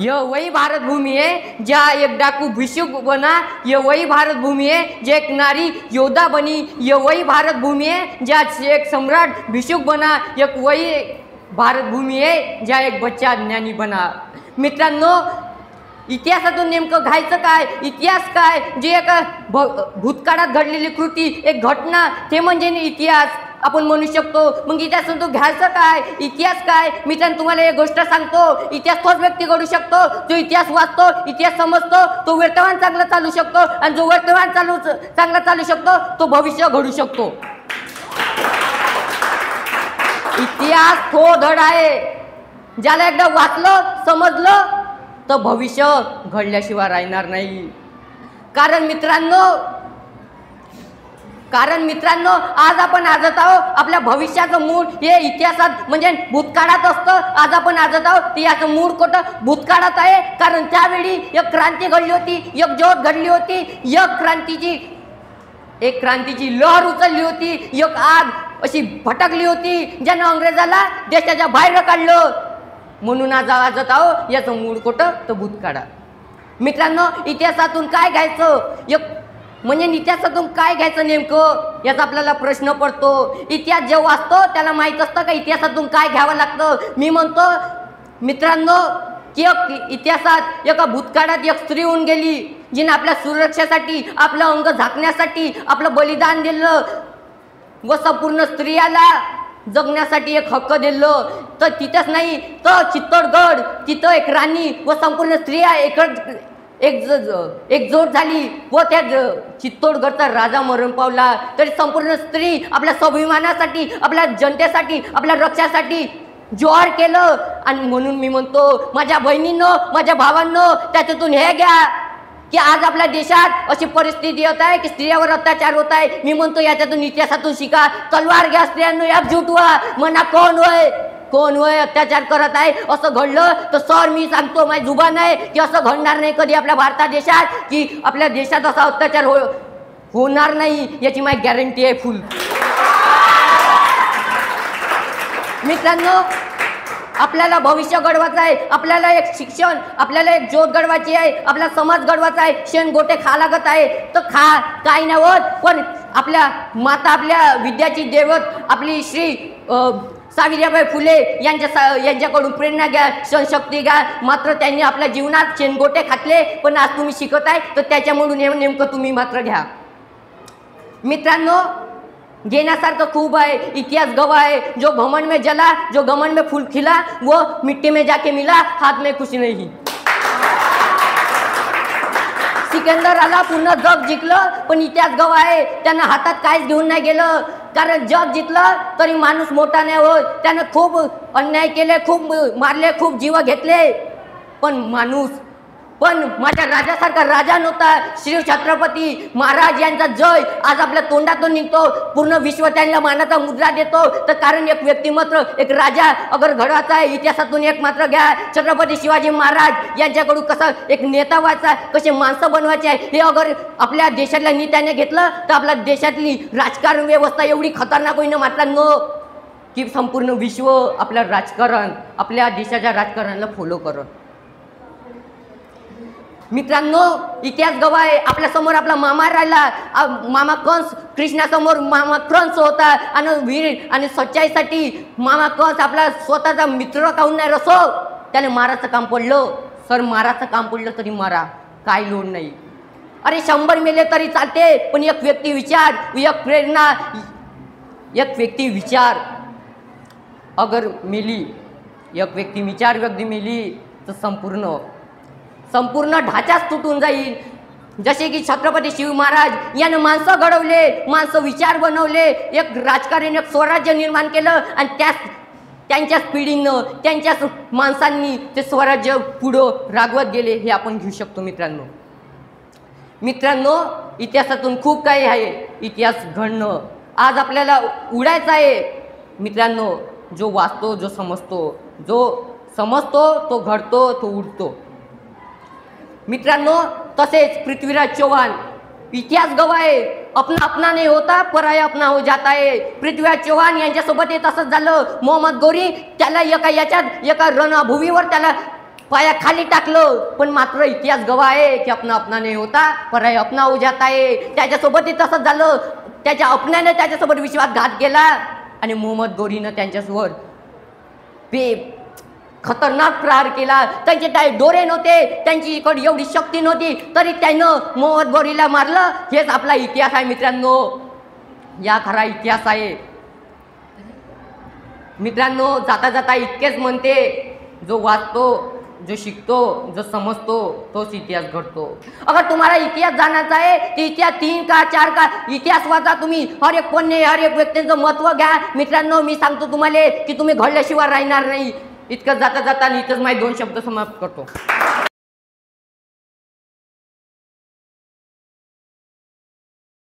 यह वही भारत भूमि है जहाँ एक डाकू भिक्षुक बना, यह वही भारत भूमि है जहाँ एक नारी योद्धा बनी, यह वही भारत भूमि है जहाँ एक सम्राट भिक्षुक बना, यह वही भारत भूमि आहे ज्या एक बच्चा ज्ञानी बना। मित्रांनो, इतिहासातून नेमकं घ्यायचं काय, इतिहास काय, जे एका भूतकाळात घडलेली कृती, एक घटना, ते म्हणजे इतिहास आपण म्हणू शकतो। मग इतिहासातून तो घ्यायचं काय, इतिहास काय? मित्रांनो, तुम्हाला एक गोष्ट सांगतो, इतिहास तोच व्यक्ती घडू शकतो जो इतिहास वाचतो, इतिहास समजतो, तो वर्तमान चांगलं चालू शकतो, आणि जो वर्तमान चांगलं चालू शकतो तो भविष्य घडू शकतो। इतिहास तो धड आहे, ज्याला एकदा वाचलं, समजलं तर भविष्य घडल्याशिवाय राहणार नाही। कारण मित्रांनो आज आपण आजत आहोत, आपल्या भविष्याचं मूळ हे इतिहासात म्हणजे भूतकाळात असतं। आज आपण आजत आहोत ते याचं मूळ कुठं भूतकाळात आहे। कारण त्यावेळी एक क्रांती घडली होती, एक ज्योत घडली होती, एक क्रांतीची लहर उचलली होती, एक आग अशी भटकली होती ज्यानं अंग्रेजाला देशाच्या बाहेर काढलं। म्हणून आज आजत आहोत याचं मूळ कुठं तर भूतकाळात। मित्रांनो, इतिहासातून काय घ्यायचं, म्हणजे इतिहासातून काय घ्यायचं नेमकं याचा आपल्याला प्रश्न पडतो। इतिहास जे वाचतो त्याला माहीत असतं का इतिहासातून काय घ्यावं लागतं। मी म्हणतो मित्रांनो की इतिहासात एका भूतकाळात एक स्त्री होऊन गेली जिने आपल्या सुरक्षेसाठी, आपलं अंग झाकण्यासाठी आपलं बलिदान दिलं व संपूर्ण स्त्रियाला जगण्यासाठी एक हक्क दिलं। तर तिथंच नाही तर चित्तोडगड, तिथं एक राणी व संपूर्ण स्त्रिया एकजोट झाली व त्या चित्तोडगडचा राजा मरण पावला। तरी संपूर्ण स्त्री आपल्या स्वाभिमानासाठी, आपल्या जनतेसाठी, आपल्या रक्षासाठी जोहार केलं। आणि म्हणून मी म्हणतो माझ्या बहिणींनो, माझ्या भावांनो, त्याच्यातून हे घ्या की आज आपल्या देशात अशी परिस्थिती होत आहे की स्त्रियांवर अत्याचार होत आहे। मी म्हणतो याच्यातून, इतिहासातून शिका, तलवार घ्या, स्त्रियांनो एकजूट व्हा, म्हणा कोण होय अत्याचार करत आहे। असं घडलं तर सर मी सांगतो, माझी जुबान आहे की असं घडणार नाही कधी आपल्या भारतात देशात, की आपल्या देशात असा अत्याचार होणार नाही, याची माझी गॅरंटी आहे फुल। मित्रांनो, आपल्याला भविष्य घडवायचं आहे, आपल्याला एक शिक्षण, आपल्याला एक ज्योत घडवायची आहे, आपला समाज घडवायचा आहे। शेण गोटे खा लागत आहे तर खा, काही नाही होत, पण आपल्या माता, आपल्या विद्याची देवत आपली श्री सावित्रीबाई फुले यांच्याकडून प्रेरणा घ्या, सहनशक्ती घ्या। मात्र त्यांनी आपल्या जीवनात शेणगोटे खातले, पण आज तुम्ही शिकत आहे तर त्याच्यामुळे नेमकं तुम्ही मात्र घ्या। मित्रांनो, घेण्यासारखं खूप आहे, इतिहास गवाह है, जो घमंड में जला, जो घमंड में फूल खिला, वो मिट्टी में जाके मिला, हाथ में कुछ नहीं। सिकंदर आला, पूर्ण जग जिंकलं, पण इतिहास गवाह आहे त्यानं हातात काहीच घेऊन नाही गेलं। कारण जग जिंकलं तरी माणूस मोठा नाही होत, त्यानं खूप अन्याय केले, खूप मारले, खूप जीव घेतले, पण माझ्या राजासारखा राजा नव्हता। श्री छत्रपती महाराज यांचा जय आज आपल्या तोंडातून निघतो, पूर्ण विश्व त्यांना मानाचा मुद्रा देतो। तर कारण एक व्यक्तिमत्व, एक राजा अगर घडवायचा आहे, इतिहासातून एक मात्र घ्या, छत्रपती शिवाजी महाराज यांच्याकडून कसा एक नेता व्हायचा, कसे माणसं बनवायचे आहे, हे अगर आपल्या देशातल्या नेत्याने घेतलं तर आपल्या देशातली राजकारण व्यवस्था एवढी खतरनाक होईन मित्रांनो की संपूर्ण विश्व आपल्या राजकारण, आपल्या देशाच्या राजकारणाला फॉलो करत। मित्रांनो, इतिहास गवाह आहे, आपल्या समोर आपला मामा राहिला, मामा कंस, कृष्णासमोर मामा कंस होता, आणि वीर आणि सच्चाईसाठी मामा कंस आपला स्वतःचा मित्र काहून नाही रसो, त्याने मारायचं काम पडलं। सर, मारायचं काम पडलं तरी मारा, काही लोड नाही। अरे 100 मेले तरी चालते, पण एक व्यक्ती विचार, एक प्रेरणा, एक व्यक्ती विचार अगर मिली, एक व्यक्ती विचार व्यक्ती मिली तर संपूर्ण ढाचाच तुटून जाईल। जसे की छत्रपती शिव महाराज यानं माणसं घडवले, माणसं विचार बनवले, एक राजकारण, एक स्वराज्य निर्माण केलं, आणि त्यांच्याच पिढीनं, त्यांच्याच माणसांनी ते स्वराज्य पुढं रागवत गेले, हे आपण घेऊ शकतो। मित्रांनो, इतिहासातून खूप काही आहे, इतिहास घडणं आज आपल्याला उडायचं आहे। मित्रांनो, जो वाचतो, जो समजतो तो घडतो, तो उडतो। मित्रांनो, तसेच पृथ्वीराज चव्हाण, इतिहास गवाह आहे, अपना नहीं होता पराया अपना हो जाता है। पृथ्वीराज चव्हाण यांच्यासोबत हे तसंच झालं। मोहम्मद गोरी त्याला एका रणभूमीवर त्याला पाया खाली टाकलं, पण मात्र इतिहास गवाह आहे की अपना अपना नाही होता पराय अपना हो जाता आहे. त्याच्यासोबतही तसंच झालं. त्याच्या अपन्याने त्याच्यासोबत विश्वासघात केला आणि मोहम्मद गोरीनं त्यांच्यासोबत खतरनाक प्रहार केला. त्यांचे काही डोळे नव्हते, त्यांची इकडे एवढी शक्ती नव्हती, तरी त्यानं मोहम्मद गोरीला मारलं. हेच आपला इतिहास आहे मित्रांनो, या खरा इतिहास आहे मित्रांनो. जाता जाता इतकेच म्हणते, जो वाचतो, जो शिकतो, जो समजतो, तोच इतिहास घडतो. अगर तुम्हाला इतिहास जाणायचा आहे तर इतिहास 3 का 4 का इतिहास वाचा तुम्ही. हर एक पन्ने, हर एक व्यक्तीचं महत्त्व घ्या मित्रांनो. मी सांगतो तुम्हाला की तुम्ही घडल्याशिवाय राहणार नाही. इतकं जाता जाता इथंच माझे 2 शब्द समाप्त करतो.